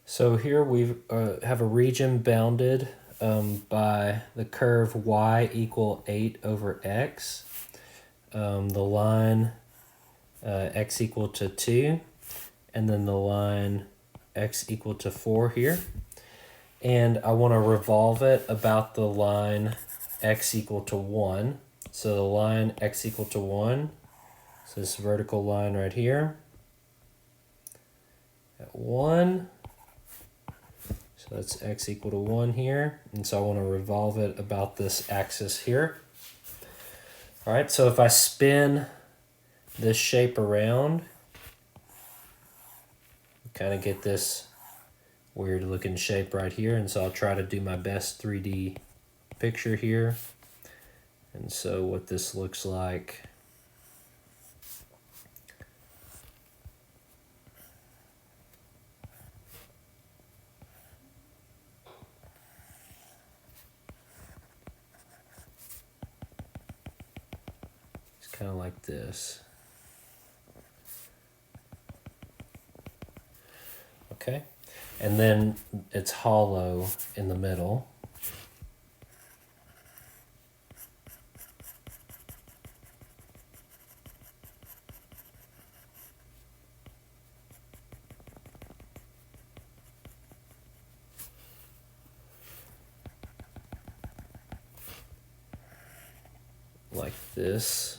So here we have a region bounded by the curve y equal 8 over x. The line x equal to 2, and then the line x equal to 4 here. And I want to revolve it about the line x equal to 1. So the line x equal to 1, so this vertical line right here, at 1. So that's x equal to 1 here. And so I want to revolve it about this axis here. All right, so if I spin this shape around, you kind of get this weird looking shape right here. And so I'll try to do my best 3D picture here. And so what this looks like. Kind of like this. Okay, and then it's hollow in the middle. Like this.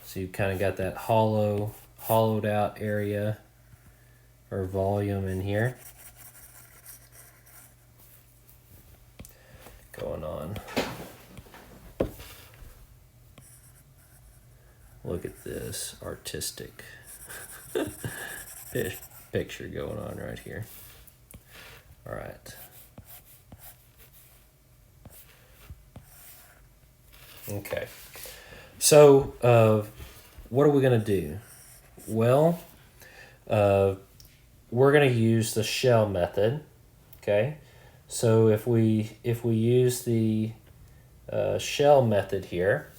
So you kind of got that hollowed out area or volume in here going on. Look at this artistic picture going on right here. All right. Okay. So what are we going to do? Well, we're going to use the shell method. Okay. So if we use the shell method here,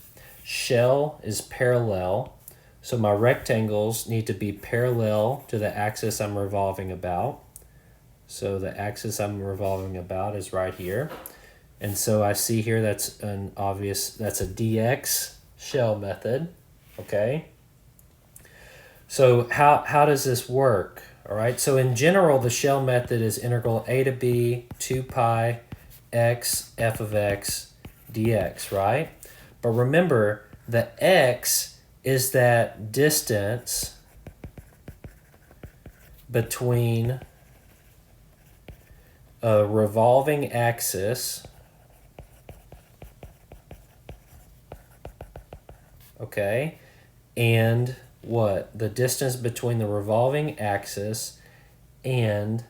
shell is parallel. So my rectangles need to be parallel to the axis I'm revolving about. So the axis I'm revolving about is right here. And so I see here that's a dx shell method, okay? So how does this work? All right, so in general, the shell method is integral a to b 2 pi x f of x dx, right? But remember, the x is that distance between a revolving axis, okay, and what? The distance between the revolving axis and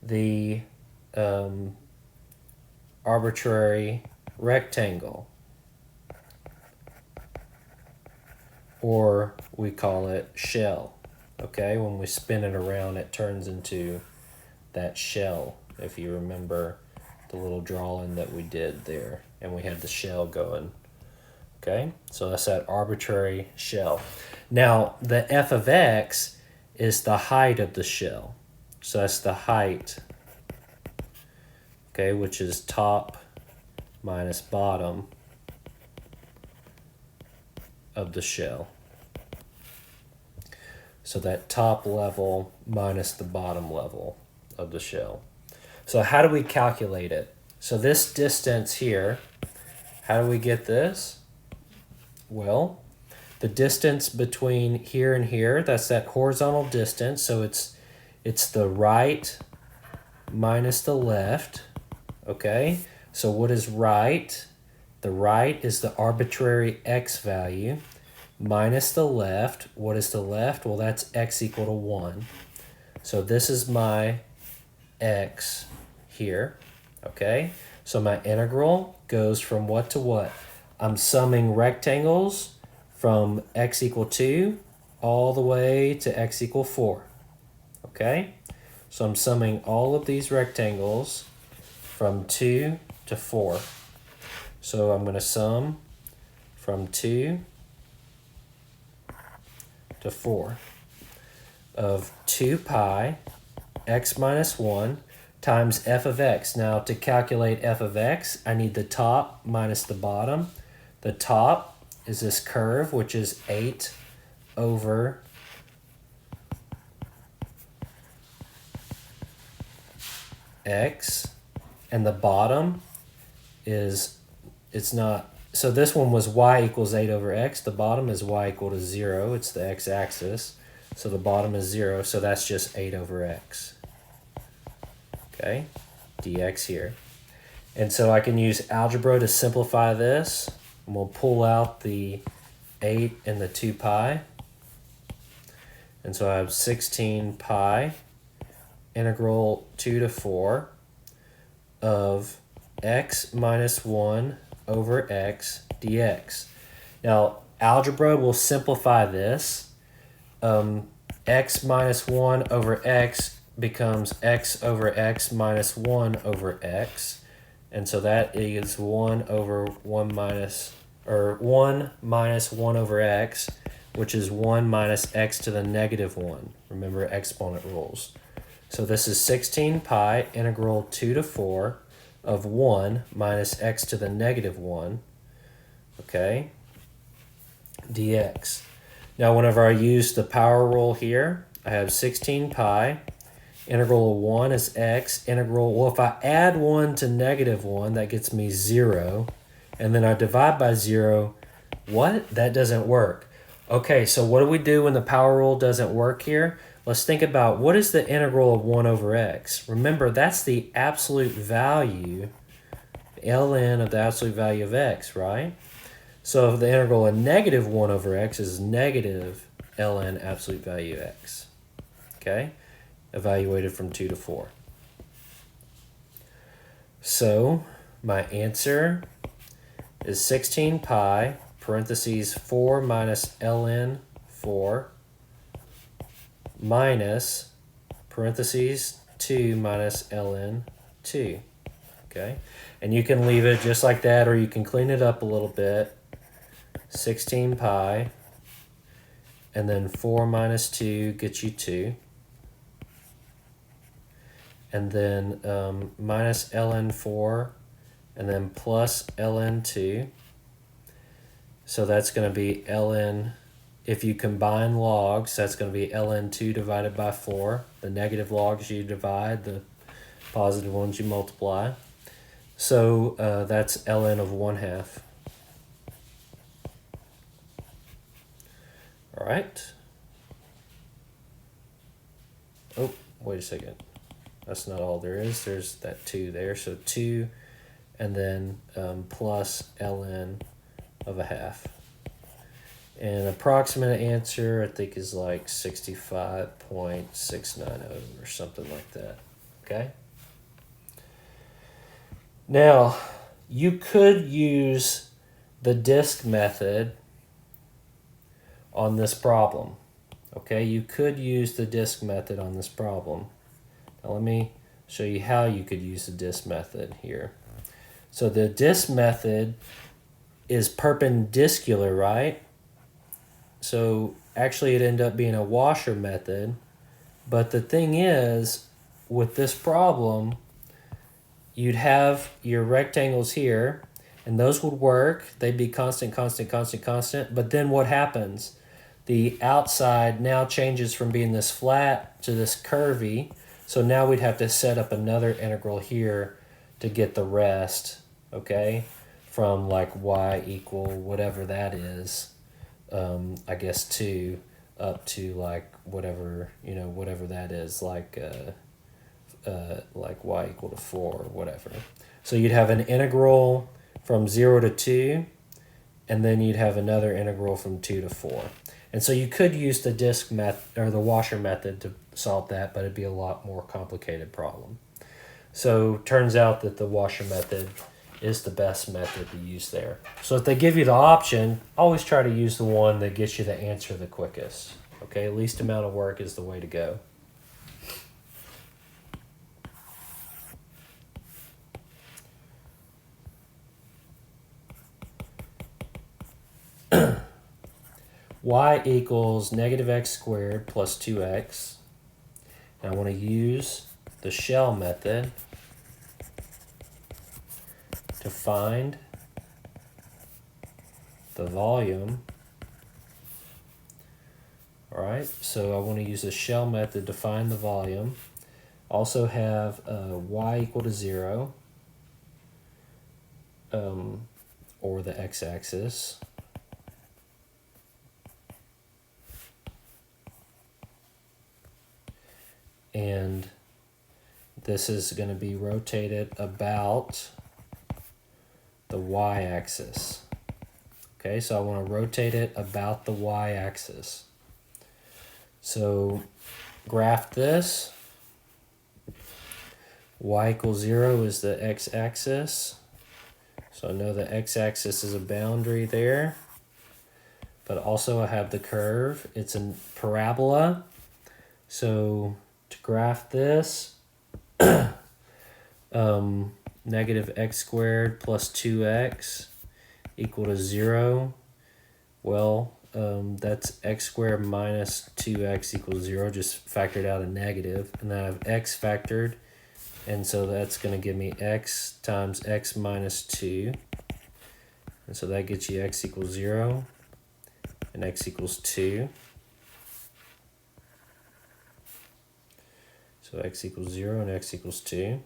the arbitrary rectangle, or we call it shell, okay? When we spin it around, it turns into that shell, if you remember the little drawing that we did there, and we had the shell going. Okay, so that's that arbitrary shell. Now, the f of x is the height of the shell. So that's the height, okay, which is top minus bottom of the shell. So that top level minus the bottom level of the shell. So how do we calculate it? So this distance here, how do we get this? Well, the distance between here and here, that's that horizontal distance. So it's the right minus the left, okay? So what is right? The right is the arbitrary x value minus the left. What is the left? Well, that's x equal to 1. So this is my x here, okay? So my integral goes from what to what? I'm summing rectangles from x equal 2 all the way to x equal 4, okay? So I'm summing all of these rectangles from 2 to 4. So I'm going to sum from 2 to 4 of 2 pi x minus 1 times f of x. Now to calculate f of x, I need the top minus the bottom. The top is this curve, which is 8 over x, and the bottom is, it's not, so this one was y equals 8 over x. The bottom is y equal to 0. It's the x-axis. So the bottom is 0, so that's just 8 over x. Okay, dx here. And so I can use algebra to simplify this. And we'll pull out the 8 and the 2 pi. And so I have 16 pi integral 2 to 4 of x minus 1 over x dx. Now, algebra will simplify this. X minus 1 over x becomes x over x minus 1 over x. And so that is 1 over 1 minus, or 1 minus 1 over x, which is 1 minus x to the negative 1. Remember exponent rules. So this is 16 pi integral 2 to 4 of 1 minus x to the negative 1, okay, dx. Now whenever I use the power rule here, I have 16 pi, integral of 1 is x, integral, well if I add 1 to negative 1, that gets me 0, and then I divide by 0, what? That doesn't work. Okay, so what do we do when the power rule doesn't work here? Let's think about what is the integral of 1 over x. Remember, that's the absolute value, ln of the absolute value of x, right? So the integral of negative 1 over x is negative ln absolute value x, okay? Evaluated from 2 to 4. So my answer is 16 pi, parentheses 4 minus ln 4, minus, parentheses 2 minus ln 2, okay? And you can leave it just like that, or you can clean it up a little bit. 16 pi, and then 4 minus 2 gets you 2. And then minus ln 4, and then plus ln 2. So that's going to be ln, if you combine logs, that's going to be ln 2 divided by 4. The negative logs you divide, the positive ones you multiply. So that's ln of 1/2. All right. Oh, wait a second. That's not all there is. There's that 2 there. So 2 and then plus ln of 1/2. And approximate answer, I think, is like 65.690 or something like that. Okay? Now, you could use the disk method on this problem. Okay, you could use the disk method on this problem. Now let me show you how you could use the disk method here. So the disk method is perpendicular, right? So actually it ended up being a washer method. But the thing is, with this problem, you'd have your rectangles here, and those would work. They'd be constant, constant, constant, constant. But then what happens? The outside now changes from being this flat to this curvy. So now we'd have to set up another integral here to get the rest, okay? From like y equal whatever that is, I guess 2 up to like whatever, you know, whatever that is, like y equal to 4 or whatever. So you'd have an integral from 0 to 2, and then you'd have another integral from 2 to 4. And so you could use the disk method or the washer method to solve that, but it'd be a lot more complicated problem. So turns out that the washer method is the best method to use there. So if they give you the option, always try to use the one that gets you the answer the quickest. Okay, least amount of work is the way to go. y equals negative x squared plus 2x. And I want to use the shell method to find the volume. All right, so I want to use the shell method to find the volume. Also have y equal to 0, or the x-axis. And this is going to be rotated about the y-axis. Okay, so I want to rotate it about the y-axis. So graph this. Y equals 0 is the x-axis. So I know the x-axis is a boundary there. But also I have the curve. It's a parabola. So to graph this, negative x squared plus 2x equal to 0. Well, that's x squared minus 2x equals 0. Just factored out a negative. And then I have x factored. And so that's going to give me x times x minus 2. And so that gets you x equals 0 and x equals 2. So x equals 0 and x equals 2.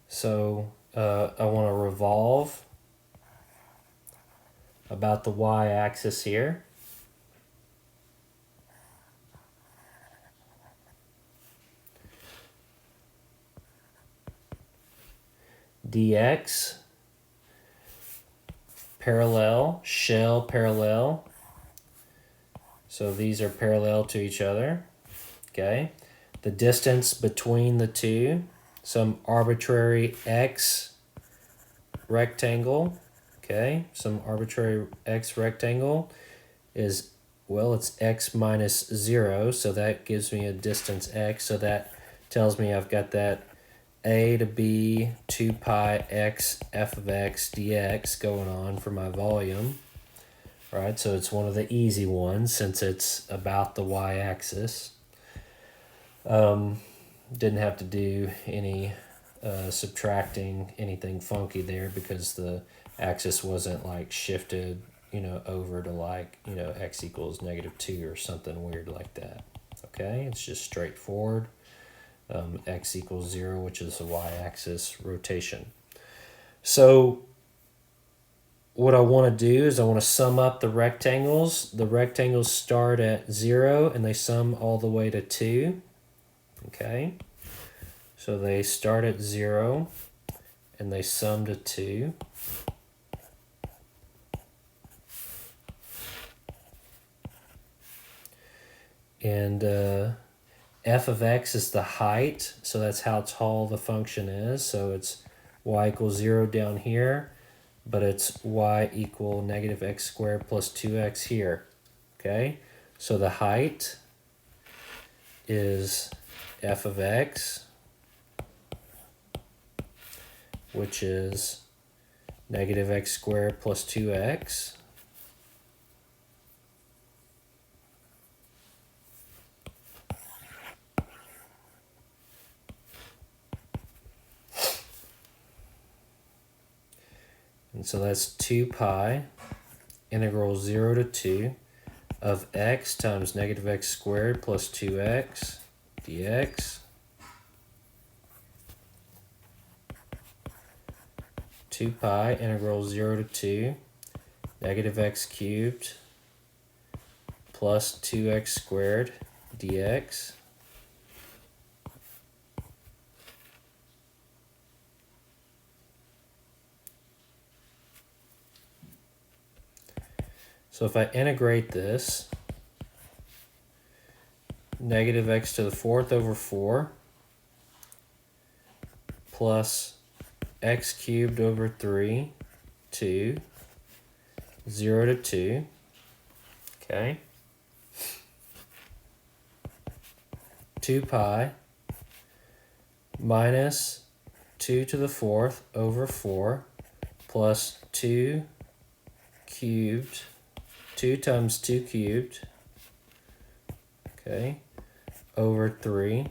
So I want to revolve about the y-axis here. Dx parallel, shell parallel. So these are parallel to each other. Okay. The distance between the two, some arbitrary x rectangle. Okay, some arbitrary x rectangle is, well, it's x minus 0, so that gives me a distance x, so that tells me I've got that a to b 2 pi x f of x dx going on for my volume. Right, so it's one of the easy ones since it's about the y-axis. Didn't have to do any subtracting anything funky there because the axis wasn't like shifted, over to like, x equals -2 or something weird like that. Okay, it's just straightforward. X equals 0, which is the y-axis rotation. So what I want to do is I want to sum up the rectangles. The rectangles start at 0 and they sum all the way to 2. Okay, so they start at 0 and they sum to 2. And f of x is the height, so that's how tall the function is. So it's y equals 0 down here, but it's y equal negative x squared plus 2x here. Okay, so the height is f of x, which is negative x squared plus 2x. And so that's 2 pi integral 0 to 2 of x times negative x squared plus 2x dx. 2 pi integral 0 to 2 negative x cubed plus 2x squared dx. So if I integrate this, negative x to the 4th over 4 plus x cubed over 3 to 0 to 2. Okay. 2 pi minus 2 to the 4th over 4 plus 2 cubed, 2 times 2 cubed, okay, over 3.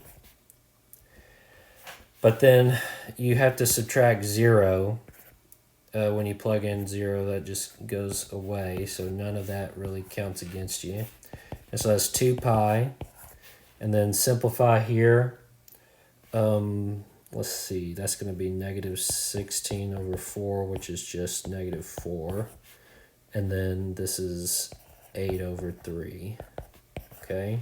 But then you have to subtract 0. When you plug in 0, that just goes away, so none of that really counts against you. And so that's 2 pi. And then simplify here. Let's see, that's going to be negative 16 over 4, which is just negative 4. And then this is 8 over 3. Okay,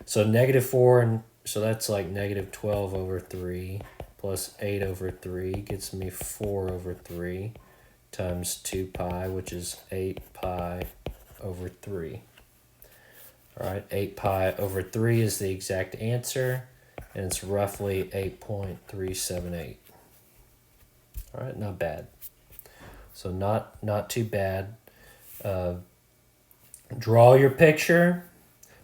so negative 4, and so that's like negative 12 over 3 plus 8 over 3 gets me 4 over 3 times 2 pi, which is 8 pi over 3. All right, 8 pi over 3 is the exact answer, and it's roughly 8.378. All right, not bad. So not too bad. Draw your picture,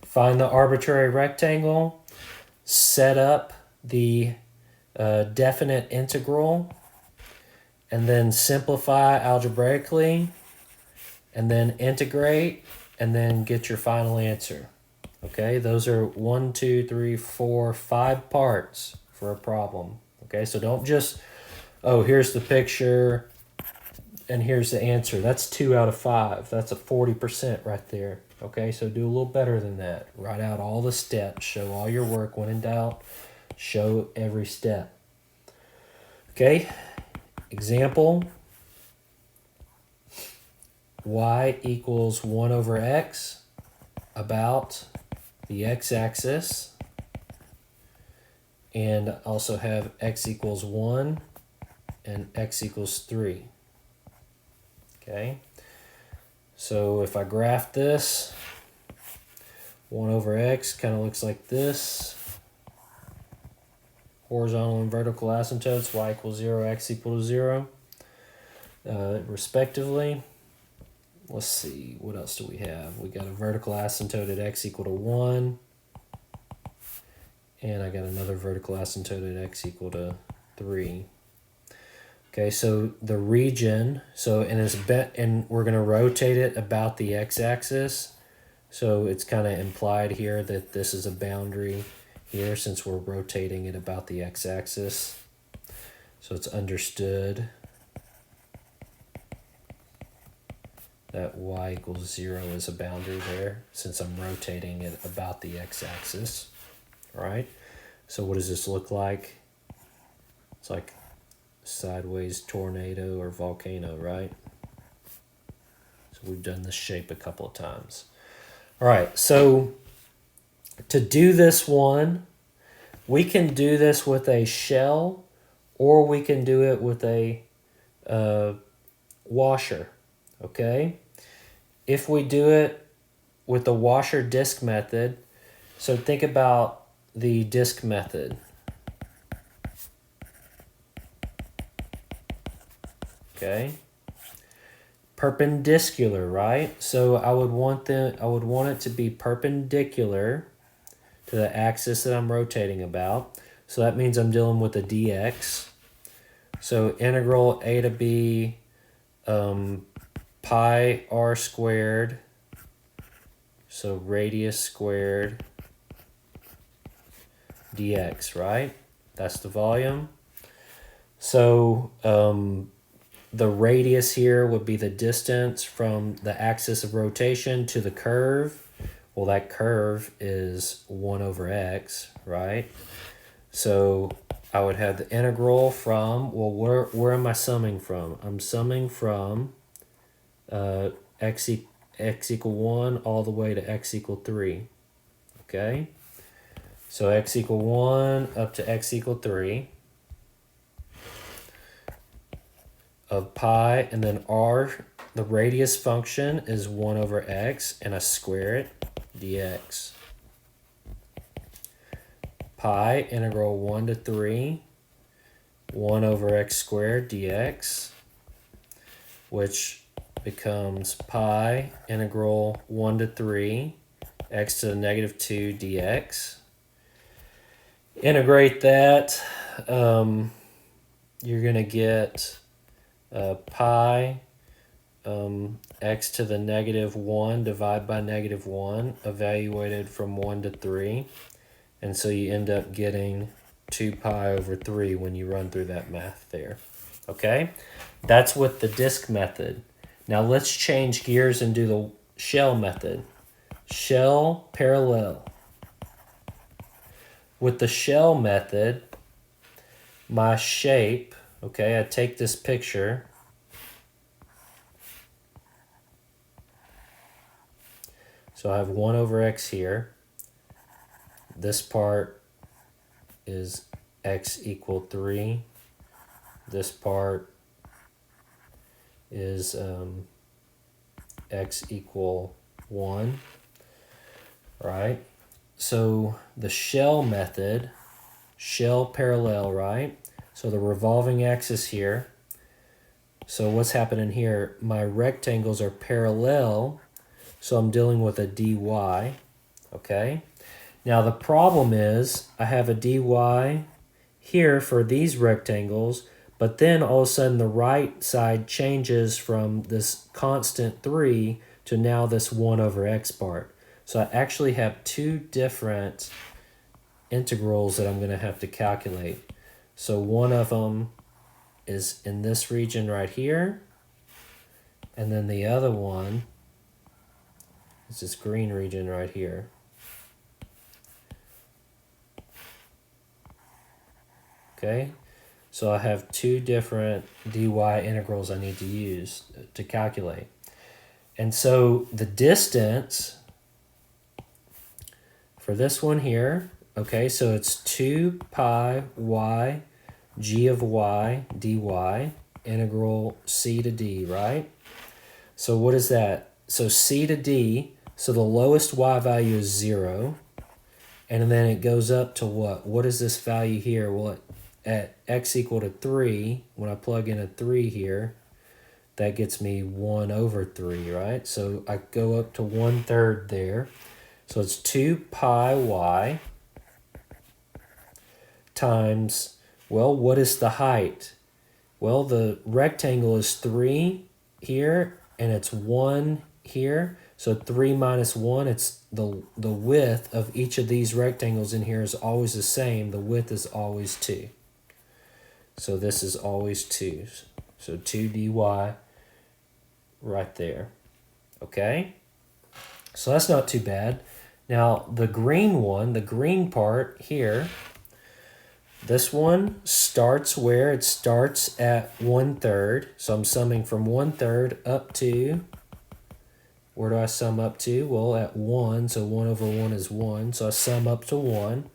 find the arbitrary rectangle, set up the definite integral, and then simplify algebraically, and then integrate, and then get your final answer. Okay, those are 1, 2, 3, 4, 5 parts for a problem. Okay, so don't just, oh, here's the picture and here's the answer. That's 2 out of 5. That's a 40% right there. Okay, so do a little better than that. Write out all the steps, show all your work. When in doubt, show every step. Okay, example. Y equals 1 over x about the x-axis, and also have x equals 1 and x equals 3. Okay, so if I graph this, 1 over x kind of looks like this. Horizontal and vertical asymptotes, y equals 0, x equals 0, respectively. Let's see, what else do we have? We got a vertical asymptote at x equal to 1. And I got another vertical asymptote at x equal to 3. Okay, so the region, and we're going to rotate it about the x-axis. So it's kind of implied here that this is a boundary here since we're rotating it about the x-axis. So it's understood that y equals 0 is a boundary there since I'm rotating it about the x-axis. All right, so what does this look like? It's like sideways tornado or volcano, right? So we've done this shape a couple of times. All right, so to do this one, we can do this with a shell, or we can do it with a washer, okay? If we do it with the washer disc method, so think about the disc method. Okay, perpendicular, right? So I would want it to be perpendicular to the axis that I'm rotating about. So that means I'm dealing with a dx. So integral a to b pi r squared, so radius squared dx, right? That's the volume. So the radius here would be the distance from the axis of rotation to the curve. Well, that curve is 1 over x, right? So I would have the integral from, well, where am I summing from? I'm summing from x equal 1 all the way to x equal 3, okay? So x equal 1 up to x equal 3 of pi, and then r, the radius function is 1 over x, and I square it, dx. Pi integral 1 to 3 1 over x squared dx, which becomes pi integral 1 to 3 x to the negative 2 dx. Integrate that, you're going to get pi x to the negative 1 divided by negative 1 evaluated from 1 to 3. And so you end up getting 2 pi over 3 when you run through that math there. Okay? That's with the disk method. Now let's change gears and do the shell method. Shell parallel. With the shell method, my shape, okay, I take this picture. So I have 1 over x here. This part is x equal 3. This part is x equal 1, right? So the shell method, shell parallel, right? So the revolving axis here. So what's happening here? My rectangles are parallel, so I'm dealing with a dy, okay? Now the problem is I have a dy here for these rectangles, but then all of a sudden the right side changes from this constant 3 to now this 1 over x part. So I actually have two different integrals that I'm going to have to calculate. So one of them is in this region right here, and then the other one is this green region right here. Okay, so I have two different dy integrals I need to use to calculate. And so the distance for this one here, okay, so it's 2 pi y g of y dy integral c to d, right? So what is that? So c to d, so the lowest y value is 0, and then it goes up to what? What is this value here? Well, at x equal to 3, when I plug in a 3 here, that gets me 1 over 3, right? So I go up to 1/3 there. So it's 2 pi y times, well, what is the height? Well, the rectangle is 3 here, and it's 1 here. So 3 minus 1, it's the width of each of these rectangles in here is always the same. The width is always 2. So this is always 2. So 2 dy right there. Okay? So that's not too bad. Now the green one, the green part here, this one starts where? It starts at 1/3. So I'm summing from 1/3 up to, where do I sum up to? Well, at 1, so 1 over 1 is 1. So I sum up to 1,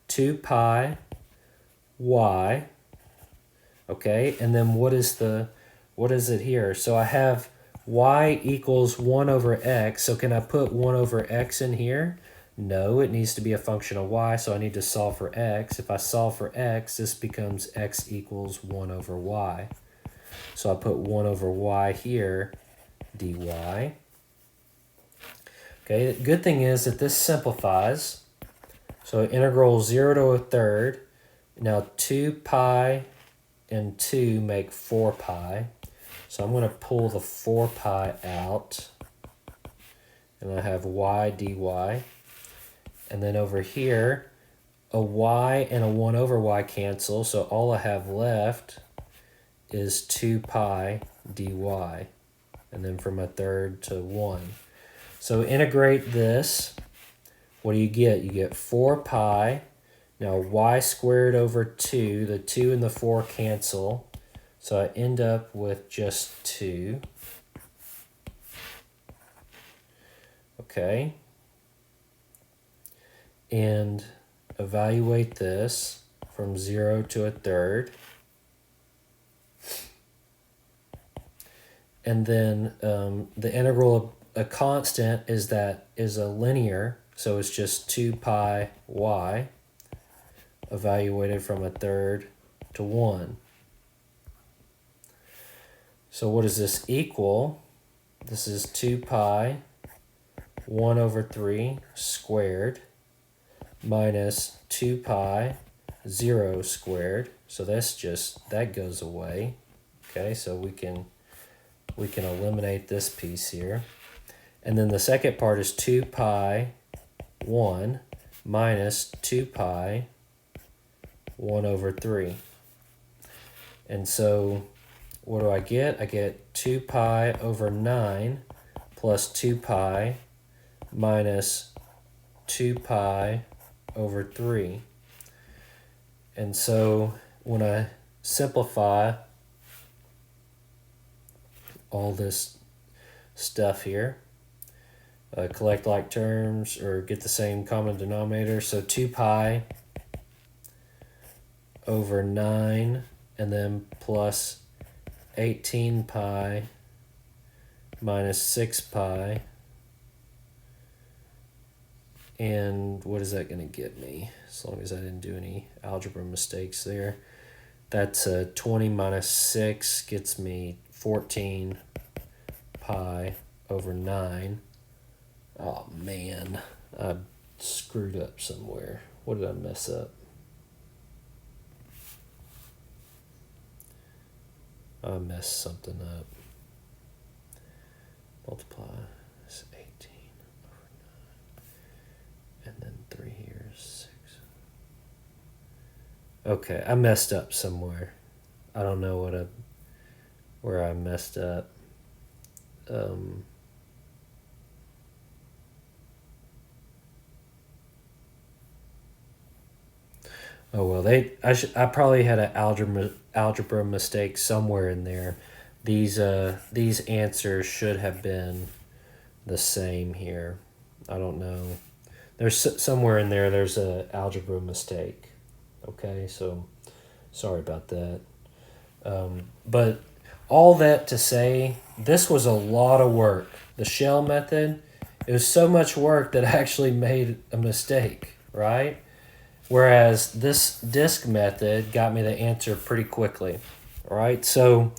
2 pi y, okay? And then what is it here? So I have y equals 1 over x. So can I put 1 over x in here? No, it needs to be a function of y, so I need to solve for x. If I solve for x, this becomes x equals 1 over y. So I put 1 over y here, dy. Okay, the good thing is that this simplifies. So integral 0 to 1/3. Now 2 pi and 2 make 4 pi. So I'm going to pull the 4 pi out. And I have y dy. And then over here, a y and a 1 over y cancel. So all I have left is 2 pi dy. And then from 1/3 to 1. So integrate this. What do you get? You get 4 pi. Now y squared over 2. The 2 and the 4 cancel. So I end up with just 2. Okay. And evaluate this from 0 to 1/3. And then the integral of a constant is a linear, so it's just 2 pi y evaluated from 1/3 to 1. So what does this equal? This is 2 pi 1 over 3 squared minus 2 pi 0 squared. So that's just, that goes away. Okay, so we can eliminate this piece here. And then the second part is 2 pi 1 minus 2 pi 1 over 3. And so what do I get? I get 2 pi over 9 plus 2 pi minus 2 pi over 3. And so when I simplify all this stuff here, collect like terms or get the same common denominator. So 2 pi over 9 and then plus 18 pi minus 6 pi. And what is that going to get me? As long as I didn't do any algebra mistakes there. That's 20 minus 6 gets me 14 pi over 9. Oh man, I screwed up somewhere. What did I mess up? I messed something up. Multiply this 18 over 9. And then 3 here is 6. Okay, I messed up somewhere. I don't know where I messed up. Oh well, I probably had an algebra mistake somewhere in there. These answers should have been the same here. I don't know. There's somewhere in there. There's a algebra mistake. Okay, so sorry about that. But all that to say, this was a lot of work. The shell method, it was so much work that I actually made a mistake, right? Whereas this disk method got me the answer pretty quickly, right? So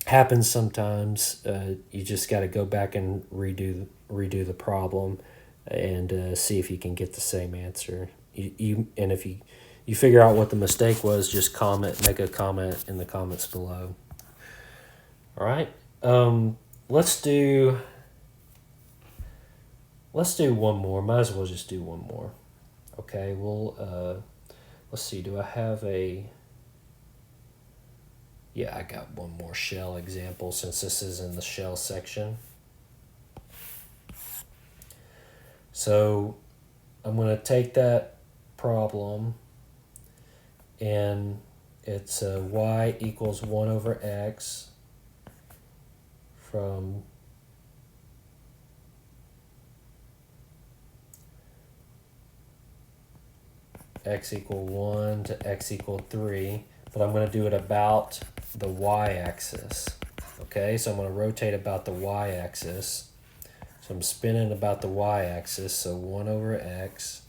happens sometimes. You just got to go back and redo the problem and see if you can get the same answer. And if you figure out what the mistake was, just make a comment in the comments below. All right, let's do one more. Might as well just do one more. Okay, well, let's see. Do I have a? Yeah, I got one more shell example since this is in the shell section. So I'm going to take that problem and it's y equals 1 over x from x equal 1 to x equal 3, but I'm going to do it about the y-axis. Okay, so I'm going to rotate about the y-axis. So I'm spinning about the y-axis, so 1 over x.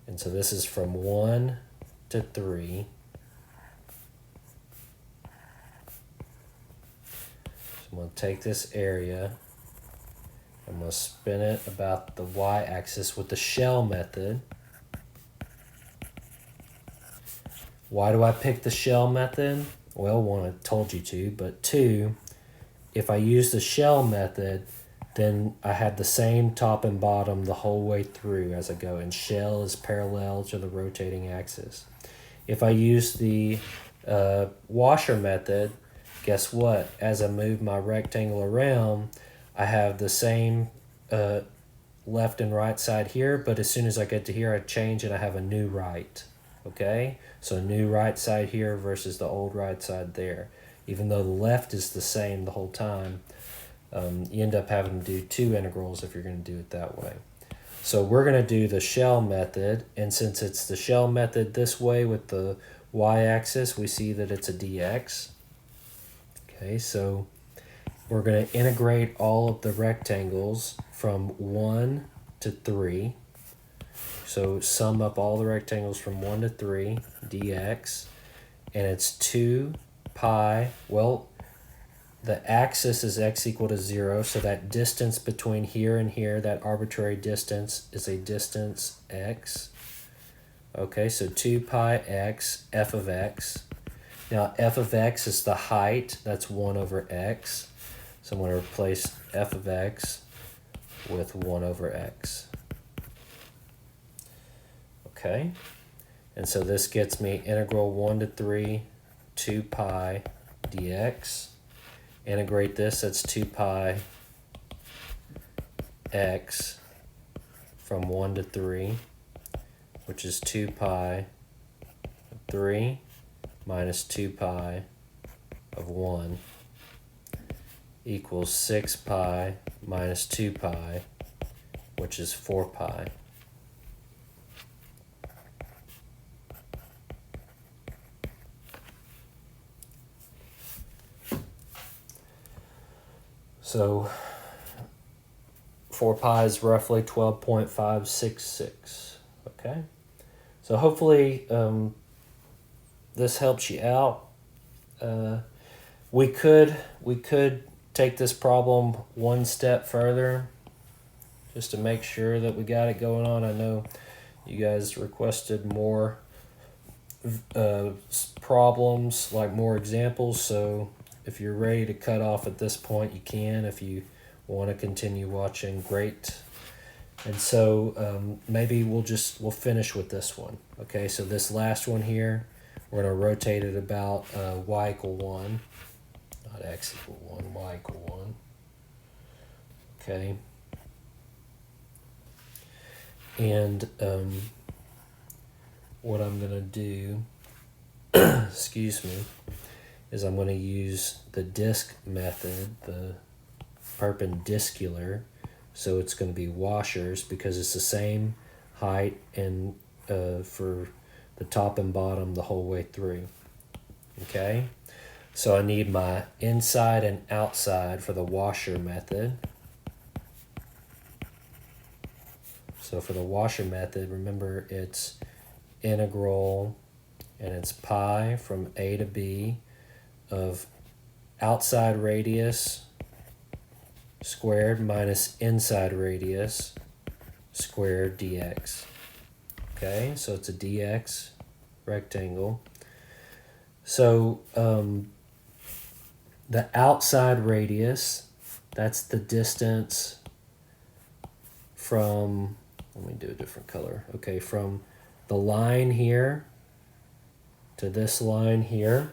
And so this is from 1 to 3. So I'm going to take this area. I'm going to spin it about the y-axis with the shell method. Why do I pick the shell method? Well, 1, I told you to, but 2, if I use the shell method, then I have the same top and bottom the whole way through as I go, and shell is parallel to the rotating axis. If I use the washer method, guess what? As I move my rectangle around, I have the same left and right side here, but as soon as I get to here, I change and I have a new right. Okay, so new right side here versus the old right side there. Even though the left is the same the whole time, you end up having to do 2 integrals if you're going to do it that way. So we're going to do the shell method, and since it's the shell method this way with the y-axis, we see that it's a dx. Okay, so we're going to integrate all of the rectangles from 1 to 3. So sum up all the rectangles from 1 to 3, dx, and it's 2 pi, well, the axis is x equal to 0, so that distance between here and here, that arbitrary distance, is a distance x. Okay, so 2 pi x, f of x. Now, f of x is the height, that's 1 over x. So I'm going to replace f of x with 1 over x. Okay, and so this gets me integral 1 to 3, 2 pi dx. Integrate this, that's 2 pi x from 1 to 3, which is 2 pi of 3 minus 2 pi of 1 equals 6 pi minus 2 pi, which is 4 pi. So 4 pi is roughly 12.566. Okay, so hopefully this helps you out. We could take this problem one step further just to make sure that we got it going on. I know you guys requested more problems, like more examples, so if you're ready to cut off at this point, you can. If you want to continue watching, great. And so maybe we'll finish with this one. Okay, so this last one here, we're going to rotate it about y equal 1, not x equal 1, y equal 1. Okay. And what I'm going to do, excuse me, is I'm going to use the disk method, the perpendicular, so it's going to be washers because it's the same height and for the top and bottom the whole way through. Okay, so I need my inside and outside for the washer method. So for the washer method, remember it's integral and it's pi from a to b of outside radius squared minus inside radius squared dx. Okay, so it's a dx rectangle. So the outside radius, that's the distance from, let me do a different color. Okay, from the line here to this line here.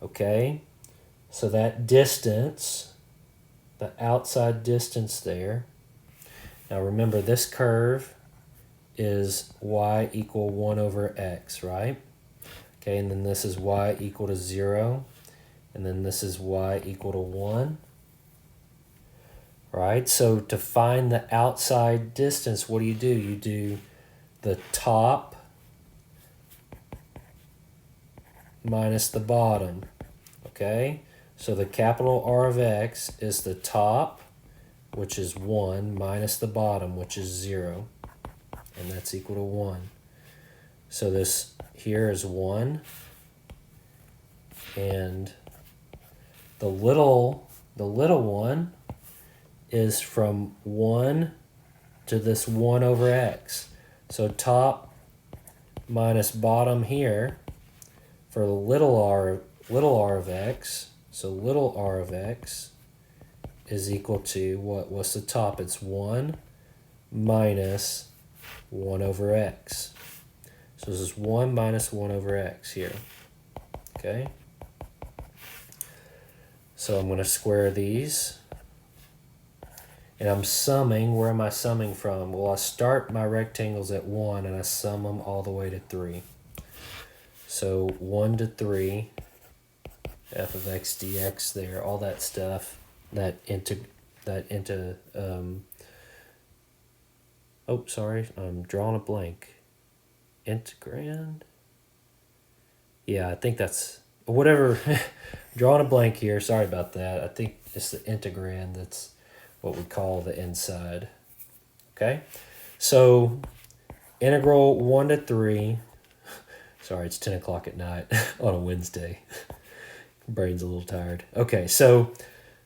Okay, so that distance, the outside distance there. Now remember, this curve is y equal 1 over x, right? Okay, and then this is y equal to 0, and then this is y equal to 1. Right, so to find the outside distance, what do? You do the top minus the bottom. Okay, so the capital R of x is the top, which is 1, minus the bottom, which is 0, and that's equal to 1. So this here is 1, and the little one is from 1 to this 1 over x. So top minus bottom here for the little r of x. So little r of x is equal to what? What's the top? It's 1 minus 1 over x. So this is 1 minus 1 over x here. Okay? So I'm going to square these. And I'm summing. Where am I summing from? Well, I start my rectangles at 1 and I sum them all the way to 3. So 1 to 3, f of x dx there, all that stuff, oh, sorry, I'm drawing a blank. Integrand? Yeah, I think that's, whatever, drawing a blank here, sorry about that. I think it's the integrand that's what we call the inside. Okay, so integral 1 to 3, sorry, it's 10 o'clock at night on a Wednesday. Brain's a little tired. Okay, so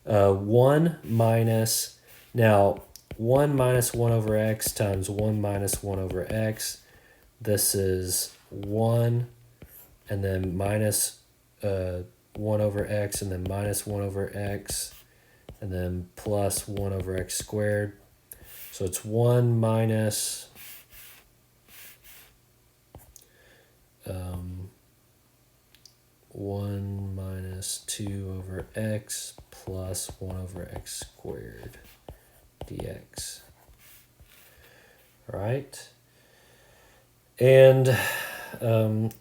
1 minus, now 1 minus 1 over x times 1 minus 1 over x. This is 1 and then minus 1 over x and then minus 1 over x and then plus 1 over x squared. So it's 1 minus 1 minus 2 over x plus 1 over x squared dx. Right? And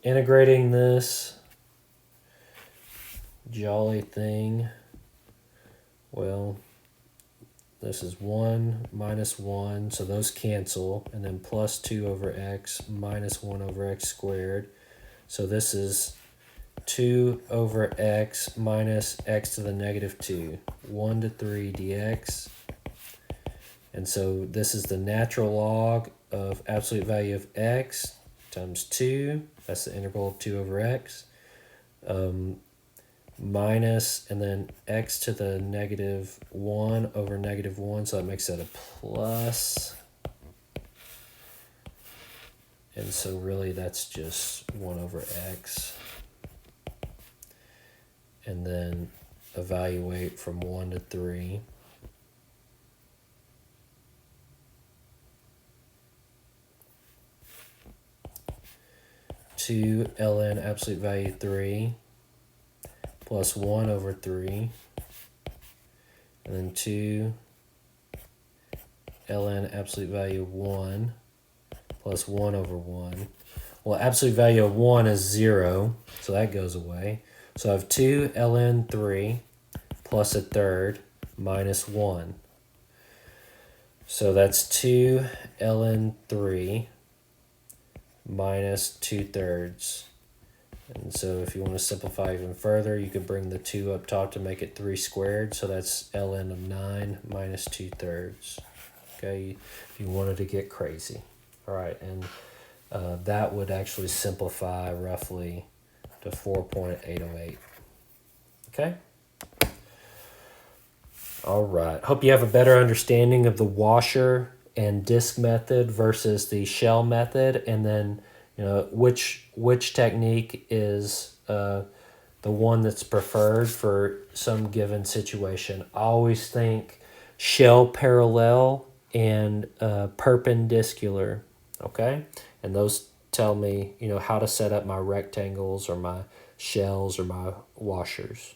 integrating this jolly thing, well, this is 1 minus 1, so those cancel, and then plus 2 over x minus 1 over x squared. So this is 2 over x minus x to the negative 2, 1 to 3 dx. And so this is the natural log of absolute value of x times 2. That's the integral of 2 over x. Minus, and then x to the negative 1 over negative 1. So that makes that a plus. And so really that's just 1 over x. And then evaluate from 1 to 3. Two ln absolute value 3 plus 1 over 3, and then 2 ln absolute value of 1 plus 1 over 1. Well, absolute value of 1 is 0, so that goes away. So I have 2 ln 3 plus a third minus 1. So that's 2 ln 3 minus 2/3. And so if you want to simplify even further, you could bring the 2 up top to make it 3 squared. So that's ln of 9 minus 2/3. Okay, if you wanted to get crazy. All right, and that would actually simplify roughly to 4.808. Okay? All right. Hope you have a better understanding of the washer and disc method versus the shell method, and then which technique is the one that's preferred for some given situation. I always think shell parallel and perpendicular, okay? And those tell me, how to set up my rectangles or my shells or my washers.